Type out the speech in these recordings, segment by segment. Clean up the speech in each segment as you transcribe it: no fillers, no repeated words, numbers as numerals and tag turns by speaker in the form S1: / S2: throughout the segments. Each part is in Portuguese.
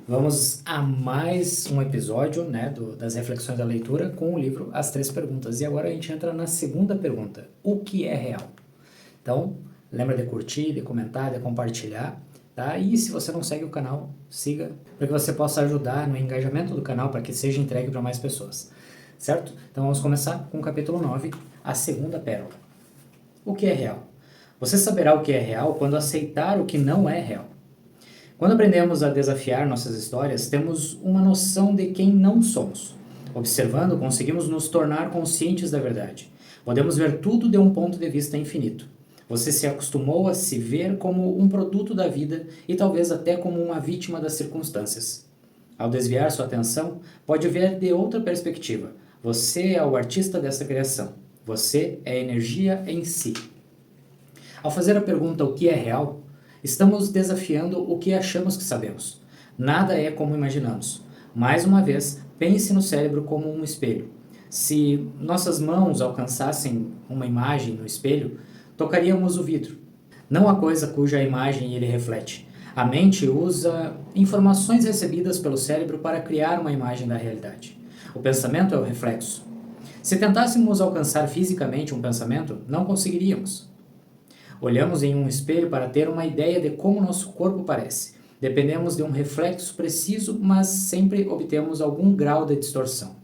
S1: Vamos a mais um episódio, né, das reflexões da leitura com o livro As Três Perguntas. E agora a gente entra na segunda pergunta: o que é real? Então, lembra de curtir, de comentar, de compartilhar, tá? E se você não segue o canal, siga, para que você possa ajudar no engajamento do canal, para que seja entregue para mais pessoas, certo? Então vamos começar com o capítulo 9, a segunda pérola. O que é real? Você saberá o que é real quando aceitar o que não é real. Quando aprendemos a desafiar nossas histórias, temos uma noção de quem não somos. Observando, conseguimos nos tornar conscientes da verdade. Podemos ver tudo de um ponto de vista infinito. Você se acostumou a se ver como um produto da vida e talvez até como uma vítima das circunstâncias. Ao desviar sua atenção, pode ver de outra perspectiva. Você é o artista dessa criação. Você é a energia em si. Ao fazer a pergunta o que é real, estamos desafiando o que achamos que sabemos. Nada é como imaginamos. Mais uma vez, pense no cérebro como um espelho. Se nossas mãos alcançassem uma imagem no espelho, tocaríamos o vidro. Não a coisa cuja imagem ele reflete. A mente usa informações recebidas pelo cérebro para criar uma imagem da realidade. O pensamento é o reflexo. Se tentássemos alcançar fisicamente um pensamento, não conseguiríamos. Olhamos em um espelho para ter uma ideia de como nosso corpo parece. Dependemos de um reflexo preciso, mas sempre obtemos algum grau de distorção.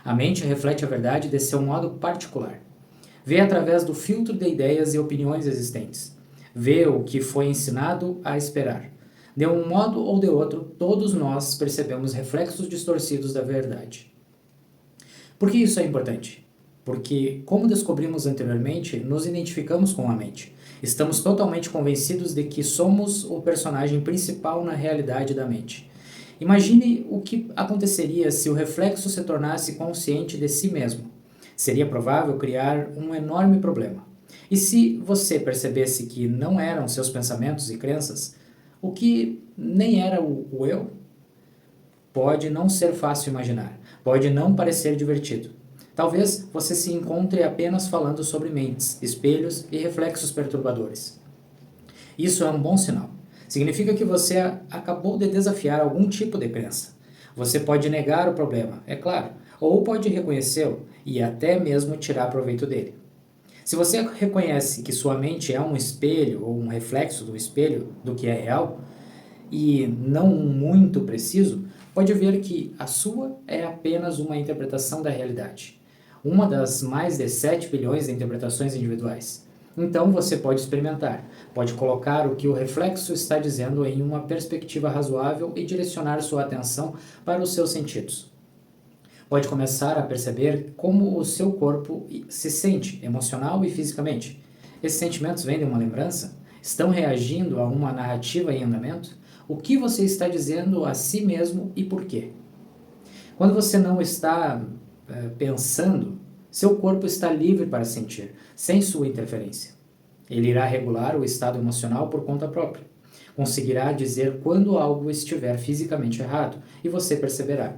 S1: A mente reflete a verdade de seu modo particular. Vê através do filtro de ideias e opiniões existentes. Vê o que foi ensinado a esperar. De um modo ou de outro, todos nós percebemos reflexos distorcidos da verdade. Por que isso é importante? Porque, como descobrimos anteriormente, nos identificamos com a mente. Estamos totalmente convencidos de que somos o personagem principal na realidade da mente. Imagine o que aconteceria se o reflexo se tornasse consciente de si mesmo. Seria provável criar um enorme problema. E se você percebesse que não eram seus pensamentos e crenças, o que nem era o eu? Pode não ser fácil imaginar, pode não parecer divertido. Talvez você se encontre apenas falando sobre mentes, espelhos e reflexos perturbadores. Isso é um bom sinal. Significa que você acabou de desafiar algum tipo de crença. Você pode negar o problema, é claro, ou pode reconhecê-lo e até mesmo tirar proveito dele. Se você reconhece que sua mente é um espelho ou um reflexo do espelho do que é real, e não muito preciso, pode ver que a sua é apenas uma interpretação da realidade. Uma das mais de 7 bilhões de interpretações individuais. Então você pode experimentar, pode colocar o que o reflexo está dizendo em uma perspectiva razoável e direcionar sua atenção para os seus sentidos. Pode começar a perceber como o seu corpo se sente, emocional e fisicamente. Esses sentimentos vêm de uma lembrança? Estão reagindo a uma narrativa em andamento? O que você está dizendo a si mesmo e por quê? Quando você não está pensando, seu corpo está livre para sentir, sem sua interferência. Ele irá regular o estado emocional por conta própria. Conseguirá dizer quando algo estiver fisicamente errado e você perceberá.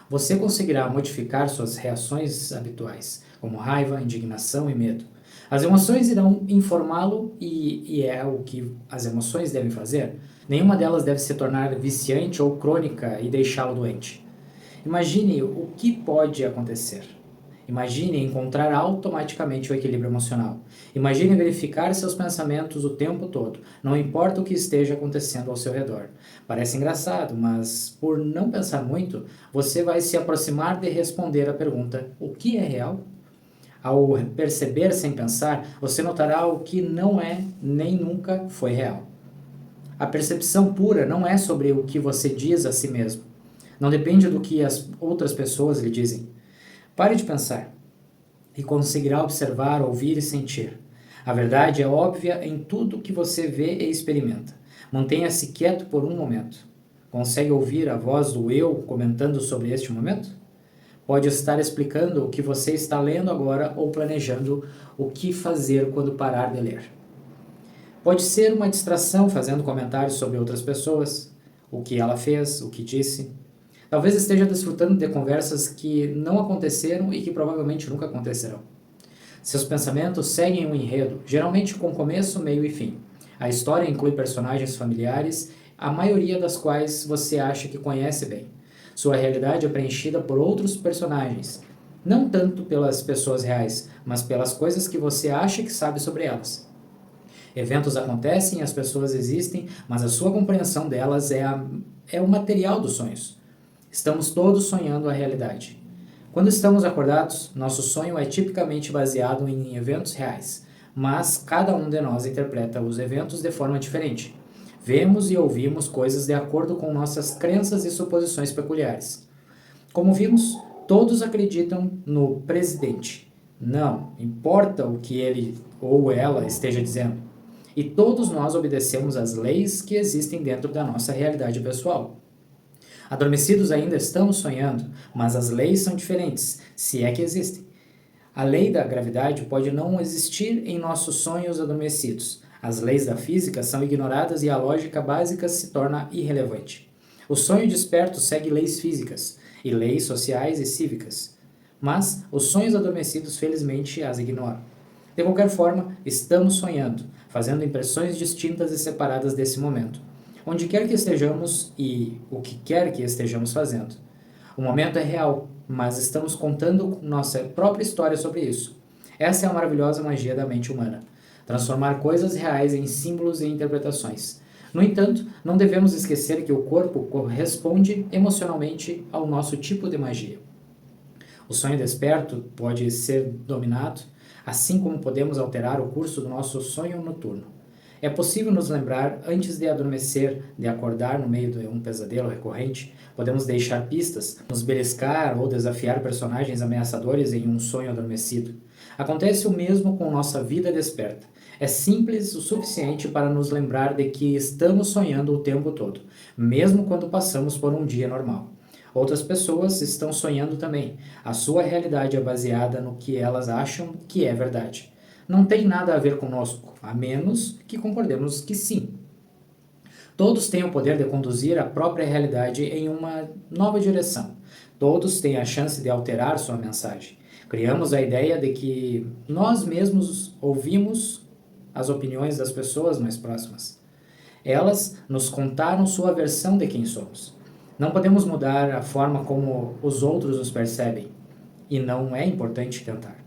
S1: Você conseguirá modificar suas reações habituais, como raiva, indignação e medo. As emoções irão informá-lo e é o que as emoções devem fazer. Nenhuma delas deve se tornar viciante ou crônica e deixá-lo doente. Imagine o que pode acontecer. Imagine encontrar automaticamente o equilíbrio emocional. Imagine verificar seus pensamentos o tempo todo, não importa o que esteja acontecendo ao seu redor. Parece engraçado, mas por não pensar muito, você vai se aproximar de responder a pergunta: o que é real? Ao perceber sem pensar, você notará o que não é nem nunca foi real. A percepção pura não é sobre o que você diz a si mesmo. Não depende do que as outras pessoas lhe dizem. Pare de pensar e conseguirá observar, ouvir e sentir. A verdade é óbvia em tudo que você vê e experimenta. Mantenha-se quieto por um momento. Consegue ouvir a voz do eu comentando sobre este momento? Pode estar explicando o que você está lendo agora ou planejando o que fazer quando parar de ler. Pode ser uma distração fazendo comentários sobre outras pessoas, o que ela fez, o que disse. Talvez esteja desfrutando de conversas que não aconteceram e que provavelmente nunca acontecerão. Seus pensamentos seguem um enredo, geralmente com começo, meio e fim. A história inclui personagens familiares a maioria das quais você acha que conhece bem. Sua realidade é preenchida por outros personagens, não tanto pelas pessoas reais, mas pelas coisas que você acha que sabe sobre elas. Eventos acontecem, as pessoas existem, mas a sua compreensão delas é o material dos sonhos. Estamos todos sonhando a realidade. Quando estamos acordados, nosso sonho é tipicamente baseado em eventos reais, mas cada um de nós interpreta os eventos de forma diferente. Vemos e ouvimos coisas de acordo com nossas crenças e suposições peculiares. Como vimos, todos acreditam no presidente. Não importa o que ele ou ela esteja dizendo. E todos nós obedecemos às leis que existem dentro da nossa realidade pessoal. Adormecidos ainda estamos sonhando, mas as leis são diferentes, se é que existem. A lei da gravidade pode não existir em nossos sonhos adormecidos. As leis da física são ignoradas e a lógica básica se torna irrelevante. O sonho desperto segue leis físicas e leis sociais e cívicas, mas os sonhos adormecidos felizmente as ignoram. De qualquer forma, estamos sonhando, fazendo impressões distintas e separadas desse momento, onde quer que estejamos e o que quer que estejamos fazendo. O momento é real, mas estamos contando nossa própria história sobre isso. Essa é a maravilhosa magia da mente humana, transformar coisas reais em símbolos e interpretações. No entanto, não devemos esquecer que o corpo corresponde emocionalmente ao nosso tipo de magia. O sonho desperto pode ser dominado, assim como podemos alterar o curso do nosso sonho noturno. É possível nos lembrar antes de adormecer, de acordar no meio de um pesadelo recorrente. Podemos deixar pistas, nos beliscar ou desafiar personagens ameaçadores em um sonho adormecido. Acontece o mesmo com nossa vida desperta. É simples o suficiente para nos lembrar de que estamos sonhando o tempo todo, mesmo quando passamos por um dia normal. Outras pessoas estão sonhando também. A sua realidade é baseada no que elas acham que é verdade. Não tem nada a ver conosco, a menos que concordemos que sim. Todos têm o poder de conduzir a própria realidade em uma nova direção. Todos têm a chance de alterar sua mensagem. Criamos a ideia de que nós mesmos ouvimos as opiniões das pessoas mais próximas. Elas nos contaram sua versão de quem somos. Não podemos mudar a forma como os outros nos percebem, e não é importante tentar.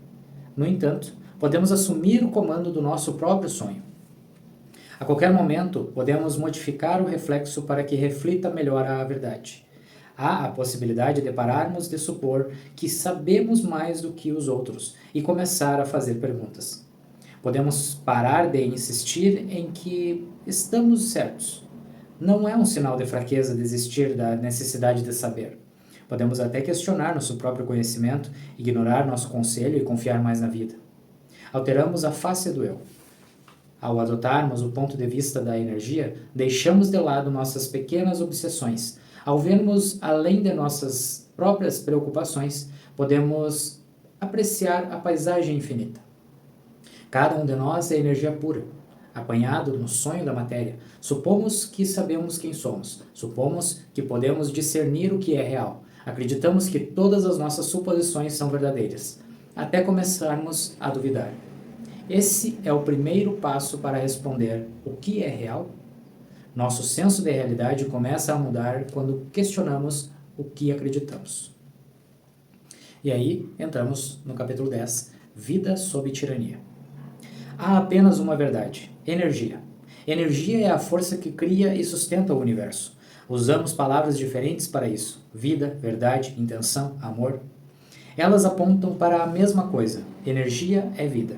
S1: No entanto, podemos assumir o comando do nosso próprio sonho. A qualquer momento, podemos modificar o reflexo para que reflita melhor a verdade. Há a possibilidade de pararmos de supor que sabemos mais do que os outros e começar a fazer perguntas. Podemos parar de insistir em que estamos certos. Não é um sinal de fraqueza desistir da necessidade de saber. Podemos até questionar nosso próprio conhecimento, ignorar nosso conselho e confiar mais na vida. Alteramos a face do eu. Ao adotarmos o ponto de vista da energia, deixamos de lado nossas pequenas obsessões. Ao vermos além de nossas próprias preocupações, podemos apreciar a paisagem infinita. Cada um de nós é energia pura, apanhado no sonho da matéria. Supomos que sabemos quem somos. Supomos que podemos discernir o que é real. Acreditamos que todas as nossas suposições são verdadeiras, até começarmos a duvidar. Esse é o primeiro passo para responder o que é real. Nosso senso de realidade começa a mudar quando questionamos o que acreditamos. E aí entramos no capítulo 10, Vida sob tirania. Há apenas uma verdade: energia. Energia é a força que cria e sustenta o universo. Usamos palavras diferentes para isso: vida, verdade, intenção, amor. Elas apontam para a mesma coisa: energia é vida.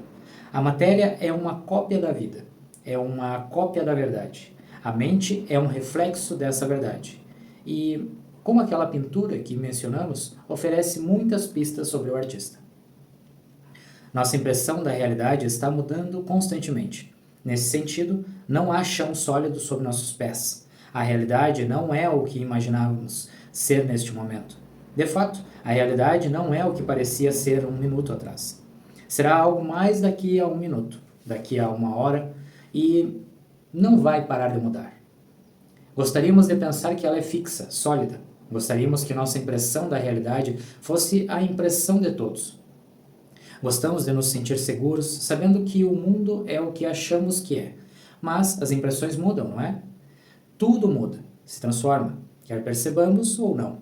S1: A matéria é uma cópia da vida, é uma cópia da verdade. A mente é um reflexo dessa verdade. E, como aquela pintura que mencionamos, oferece muitas pistas sobre o artista. Nossa impressão da realidade está mudando constantemente. Nesse sentido, não há chão sólido sob nossos pés. A realidade não é o que imaginávamos ser neste momento. De fato, a realidade não é o que parecia ser um minuto atrás. Será algo mais daqui a um minuto, daqui a uma hora, e não vai parar de mudar. Gostaríamos de pensar que ela é fixa, sólida. Gostaríamos que nossa impressão da realidade fosse a impressão de todos. Gostamos de nos sentir seguros, sabendo que o mundo é o que achamos que é. Mas as impressões mudam, não é? Tudo muda, se transforma, quer percebamos ou não.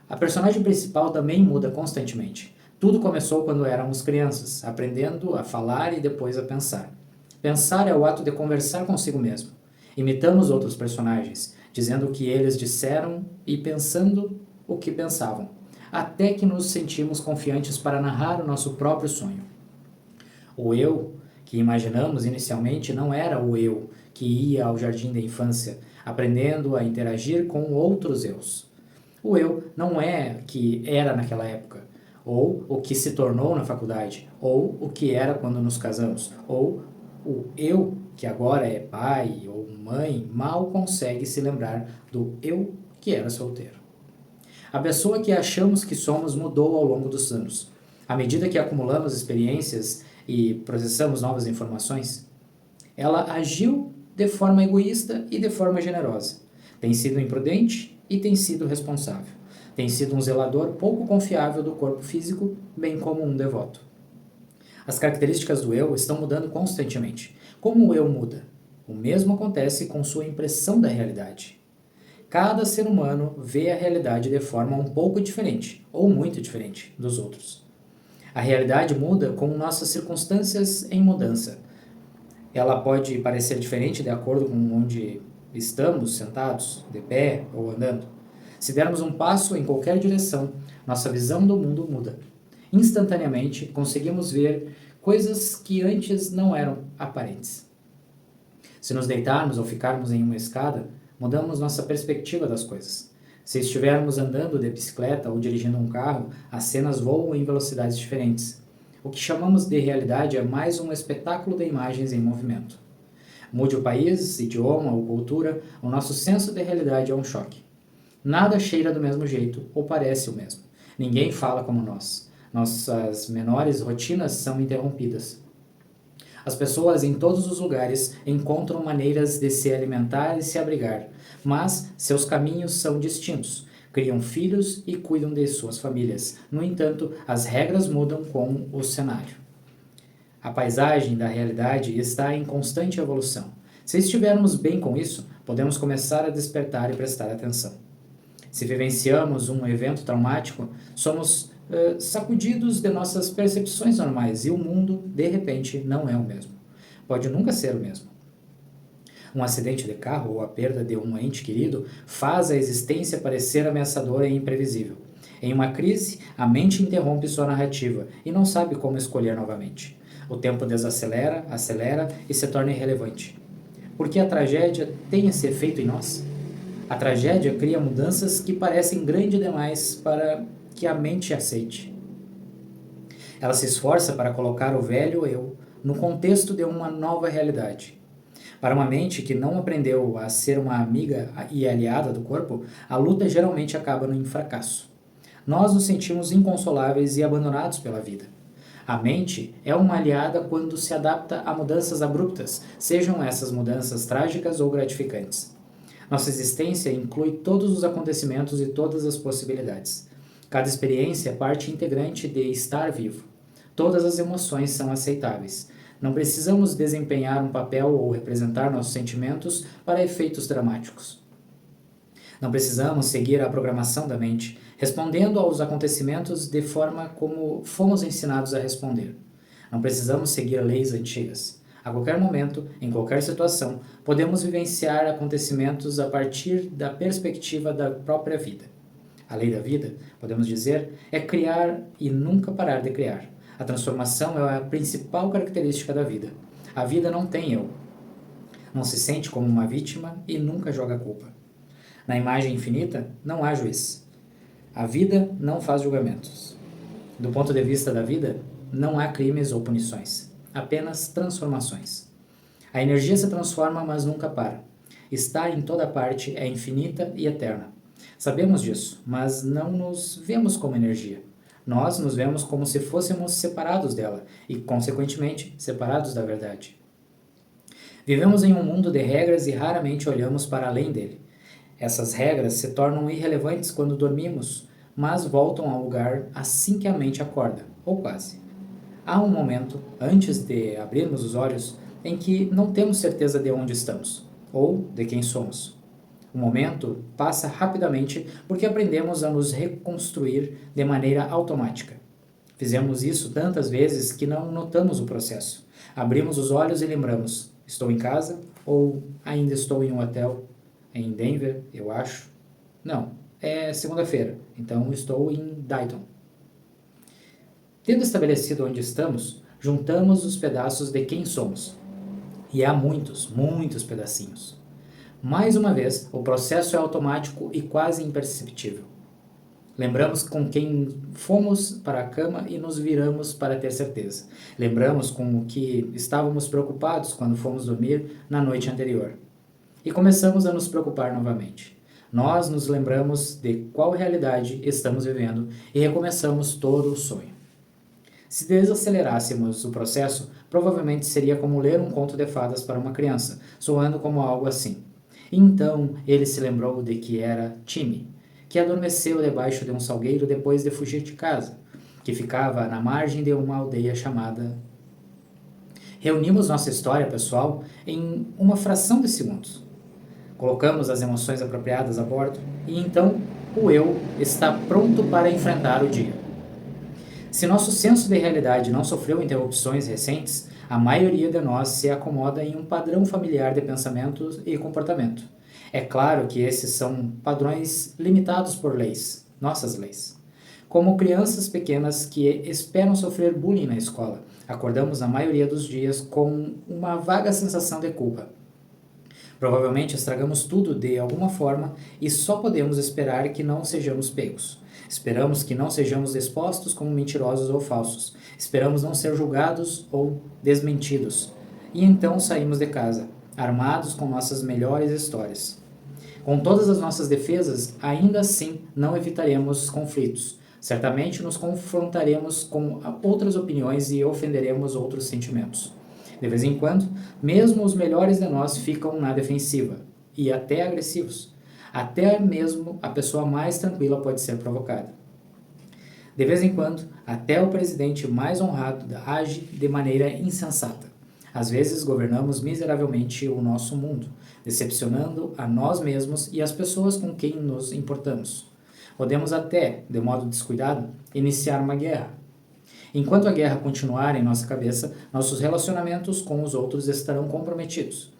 S1: A personagem principal também muda constantemente. Tudo começou quando éramos crianças, aprendendo a falar e depois a pensar. Pensar é o ato de conversar consigo mesmo. Imitamos outros personagens, dizendo o que eles disseram e pensando o que pensavam, até que nos sentimos confiantes para narrar o nosso próprio sonho. O eu que imaginamos inicialmente não era o eu que ia ao jardim da infância, aprendendo a interagir com outros eus. O eu não é que era naquela época, ou o que se tornou na faculdade, ou o que era quando nos casamos, ou o eu que agora é pai ou mãe mal consegue se lembrar do eu que era solteiro. A pessoa que achamos que somos mudou ao longo dos anos. À medida que acumulamos experiências e processamos novas informações, ela agiu de forma egoísta e de forma generosa. Tem sido imprudente e tem sido responsável. Tem sido um zelador pouco confiável do corpo físico, bem como um devoto. As características do eu estão mudando constantemente. Como o eu muda? O mesmo acontece com sua impressão da realidade. Cada ser humano vê a realidade de forma um pouco diferente, ou muito diferente, dos outros. A realidade muda com nossas circunstâncias em mudança. Ela pode parecer diferente de acordo com onde estamos sentados, de pé ou andando. Se dermos um passo em qualquer direção, nossa visão do mundo muda. Instantaneamente, conseguimos ver coisas que antes não eram aparentes. Se nos deitarmos ou ficarmos em uma escada, mudamos nossa perspectiva das coisas. Se estivermos andando de bicicleta ou dirigindo um carro, as cenas voam em velocidades diferentes. O que chamamos de realidade é mais um espetáculo de imagens em movimento. Mude o país, idioma ou cultura, o nosso senso de realidade é um choque. Nada cheira do mesmo jeito ou parece o mesmo. Ninguém fala como nós. Nossas menores rotinas são interrompidas. As pessoas em todos os lugares encontram maneiras de se alimentar e se abrigar, mas seus caminhos são distintos. Criam filhos e cuidam de suas famílias. No entanto, as regras mudam com o cenário. A paisagem da realidade está em constante evolução. Se estivermos bem com isso, podemos começar a despertar e prestar atenção. Se vivenciamos um evento traumático, somos sacudidos de nossas percepções normais e o mundo, de repente, não é o mesmo. Pode nunca ser o mesmo. Um acidente de carro ou a perda de um ente querido faz a existência parecer ameaçadora e imprevisível. Em uma crise, a mente interrompe sua narrativa e não sabe como escolher novamente. O tempo desacelera, acelera e se torna irrelevante. Porque a tragédia tem esse efeito em nós? A tragédia cria mudanças que parecem grandes demais para que a mente aceite. Ela se esforça para colocar o velho eu no contexto de uma nova realidade. Para uma mente que não aprendeu a ser uma amiga e aliada do corpo, a luta geralmente acaba em fracasso. Nós nos sentimos inconsoláveis e abandonados pela vida. A mente é uma aliada quando se adapta a mudanças abruptas, sejam essas mudanças trágicas ou gratificantes. Nossa existência inclui todos os acontecimentos e todas as possibilidades. Cada experiência é parte integrante de estar vivo. Todas as emoções são aceitáveis. Não precisamos desempenhar um papel ou representar nossos sentimentos para efeitos dramáticos. Não precisamos seguir a programação da mente, respondendo aos acontecimentos de forma como fomos ensinados a responder. Não precisamos seguir leis antigas. A qualquer momento, em qualquer situação, podemos vivenciar acontecimentos a partir da perspectiva da própria vida. A lei da vida, podemos dizer, é criar e nunca parar de criar. A transformação é a principal característica da vida. A vida não tem eu. Não se sente como uma vítima e nunca joga culpa. Na imagem infinita, não há juiz. A vida não faz julgamentos. Do ponto de vista da vida, não há crimes ou punições, apenas transformações. A energia se transforma, mas nunca para. Está em toda parte, é infinita e eterna. Sabemos disso, mas não nos vemos como energia. Nós nos vemos como se fôssemos separados dela e, consequentemente, separados da verdade. Vivemos em um mundo de regras e raramente olhamos para além dele. Essas regras se tornam irrelevantes quando dormimos, mas voltam ao lugar assim que a mente acorda, ou quase. Há um momento, antes de abrirmos os olhos, em que não temos certeza de onde estamos. ou de quem somos. O momento passa rapidamente porque aprendemos a nos reconstruir de maneira automática. Fizemos isso tantas vezes que não notamos o processo. Abrimos os olhos e lembramos: estou em casa ou ainda estou em um hotel? Em Denver, eu acho. Não, é segunda-feira, então estou em Dayton. Tendo estabelecido onde estamos, juntamos os pedaços de quem somos. E há muitos, muitos pedacinhos. Mais uma vez, o processo é automático e quase imperceptível. Lembramos com quem fomos para a cama e nos viramos para ter certeza. Lembramos com o que estávamos preocupados quando fomos dormir na noite anterior. E começamos a nos preocupar novamente. Nós nos lembramos de qual realidade estamos vivendo e recomeçamos todo o sonho. Se desacelerássemos o processo, provavelmente seria como ler um conto de fadas para uma criança, soando como algo assim. Então ele se lembrou de que era Timmy, que adormeceu debaixo de um salgueiro depois de fugir de casa, que ficava na margem de uma aldeia chamada... Reunimos nossa história pessoal em uma fração de segundos. Colocamos as emoções apropriadas a bordo e então o eu está pronto para enfrentar o dia. Se nosso senso de realidade não sofreu interrupções recentes, a maioria de nós se acomoda em um padrão familiar de pensamentos e comportamento. É claro que esses são padrões limitados por leis, nossas leis. Como crianças pequenas que esperam sofrer bullying na escola, acordamos na maioria dos dias com uma vaga sensação de culpa. Provavelmente estragamos tudo de alguma forma e só podemos esperar que não sejamos pegos. Esperamos que não sejamos expostos como mentirosos ou falsos. Esperamos não ser julgados ou desmentidos. E então saímos de casa, armados com nossas melhores histórias. Com todas as nossas defesas, ainda assim não evitaremos conflitos. Certamente nos confrontaremos com outras opiniões e ofenderemos outros sentimentos. De vez em quando, mesmo os melhores de nós ficam na defensiva, e até agressivos. Até mesmo a pessoa mais tranquila pode ser provocada. De vez em quando, até o presidente mais honrado age de maneira insensata. Às vezes, governamos miseravelmente o nosso mundo, decepcionando a nós mesmos e as pessoas com quem nos importamos. Podemos até, de modo descuidado, iniciar uma guerra. Enquanto a guerra continuar em nossa cabeça, nossos relacionamentos com os outros estarão comprometidos.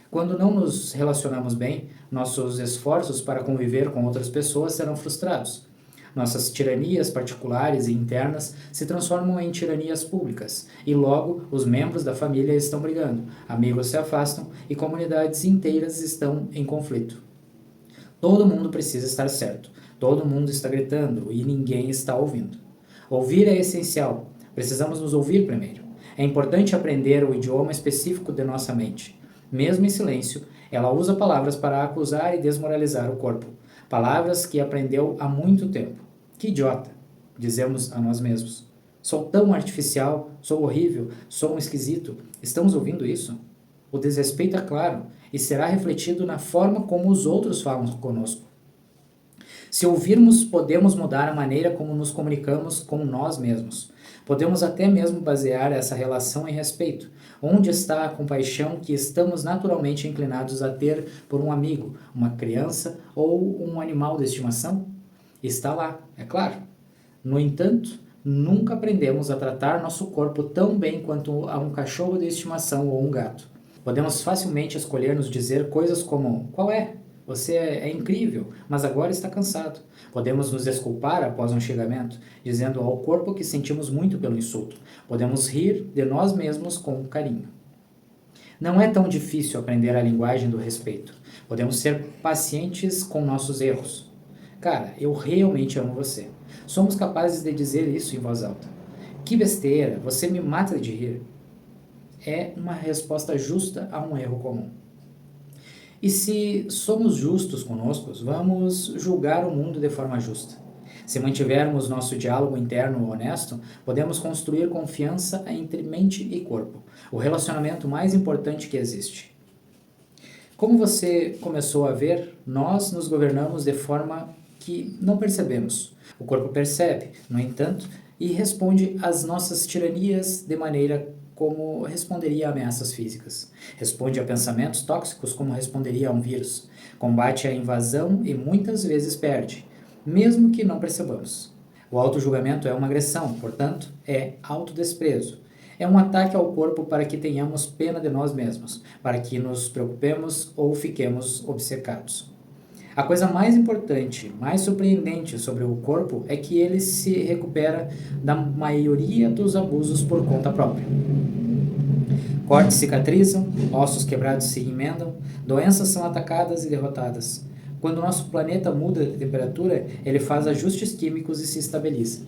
S1: Quando não nos relacionamos bem, nossos esforços para conviver com outras pessoas serão frustrados. Nossas tiranias particulares e internas se transformam em tiranias públicas, e logo os membros da família estão brigando, amigos se afastam e comunidades inteiras estão em conflito. Todo mundo precisa estar certo, todo mundo está gritando e ninguém está ouvindo. Ouvir é essencial, precisamos nos ouvir primeiro. É importante aprender o idioma específico de nossa mente. Mesmo em silêncio, ela usa palavras para acusar e desmoralizar o corpo. Palavras que aprendeu há muito tempo. Que idiota, dizemos a nós mesmos. Sou tão artificial, sou horrível, sou um esquisito. Estamos ouvindo isso? O desrespeito é claro e será refletido na forma como os outros falam conosco. Se ouvirmos, podemos mudar a maneira como nos comunicamos com nós mesmos. Podemos até mesmo basear essa relação em respeito. Onde está a compaixão que estamos naturalmente inclinados a ter por um amigo, uma criança ou um animal de estimação? Está lá, é claro. No entanto, nunca aprendemos a tratar nosso corpo tão bem quanto a um cachorro de estimação ou um gato. Podemos facilmente escolher nos dizer coisas como: qual é? Você é incrível, mas agora está cansado. Podemos nos desculpar após um xingamento, dizendo ao corpo que sentimos muito pelo insulto. Podemos rir de nós mesmos com carinho. Não é tão difícil aprender a linguagem do respeito. Podemos ser pacientes com nossos erros. Cara, eu realmente amo você. Somos capazes de dizer isso em voz alta. Que besteira, você me mata de rir. É uma resposta justa a um erro comum. E se somos justos conosco, vamos julgar o mundo de forma justa. Se mantivermos nosso diálogo interno honesto, podemos construir confiança entre mente e corpo, o relacionamento mais importante que existe. Como você começou a ver, nós nos governamos de forma que não percebemos. O corpo percebe, no entanto, e responde às nossas tiranias de maneira como responderia a ameaças físicas. Responde a pensamentos tóxicos como responderia a um vírus. Combate a invasão e muitas vezes perde, mesmo que não percebamos. O autojulgamento é uma agressão, portanto, é autodesprezo. É um ataque ao corpo para que tenhamos pena de nós mesmos, para que nos preocupemos ou fiquemos obcecados. A coisa mais importante, mais surpreendente sobre o corpo é que ele se recupera da maioria dos abusos por conta própria. Cortes cicatrizam, ossos quebrados se emendam, doenças são atacadas e derrotadas. Quando o nosso planeta muda de temperatura, ele faz ajustes químicos e se estabiliza.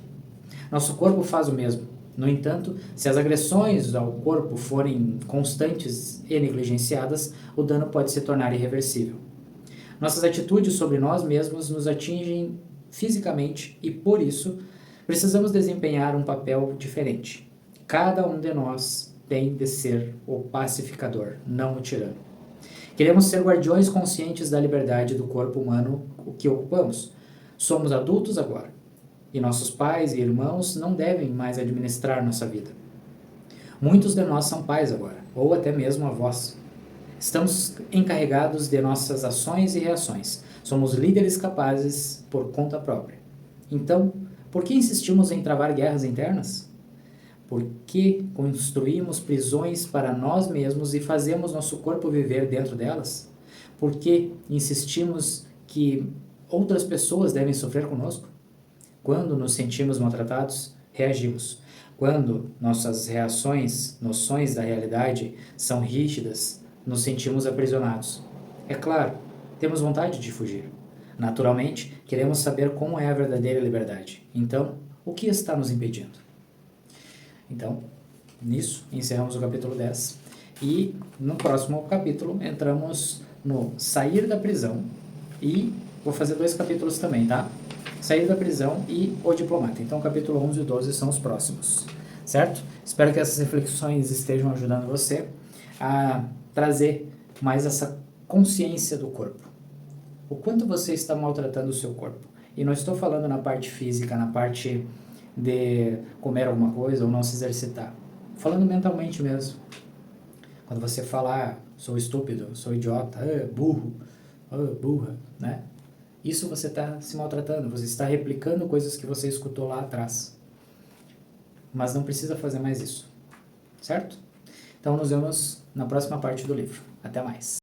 S1: Nosso corpo faz o mesmo. No entanto, se as agressões ao corpo forem constantes e negligenciadas, o dano pode se tornar irreversível. Nossas atitudes sobre nós mesmos nos atingem fisicamente e, por isso, precisamos desempenhar um papel diferente. Cada um de nós tem de ser o pacificador, não o tirano. Queremos ser guardiões conscientes da liberdade do corpo humano que ocupamos. Somos adultos agora, e nossos pais e irmãos não devem mais administrar nossa vida. Muitos de nós são pais agora, ou até mesmo avós. Estamos encarregados de nossas ações e reações. Somos líderes capazes por conta própria. Então, por que insistimos em travar guerras internas? Por que construímos prisões para nós mesmos e fazemos nosso corpo viver dentro delas? Por que insistimos que outras pessoas devem sofrer conosco? Quando nos sentimos maltratados, reagimos. Quando nossas noções da realidade são rígidas, nos sentimos aprisionados. É claro, temos vontade de fugir. Naturalmente, queremos saber como é a verdadeira liberdade. Então, o que está nos impedindo? Então, nisso, encerramos o capítulo 10. E no próximo capítulo, entramos no sair da prisão. E vou fazer 2 capítulos também, tá? Sair da prisão e o diplomata. Então, capítulo 11 e 12 são os próximos, certo? Espero que essas reflexões estejam ajudando você a trazer mais essa consciência do corpo. O quanto você está maltratando o seu corpo. E não estou falando na parte física, na parte de comer alguma coisa ou não se exercitar. Falando mentalmente mesmo. Quando você fala, sou estúpido, sou idiota, burro, burra, né? Isso você está se maltratando, você está replicando coisas que você escutou lá atrás. Mas não precisa fazer mais isso, certo? Então nos vemos na próxima parte do livro. Até mais.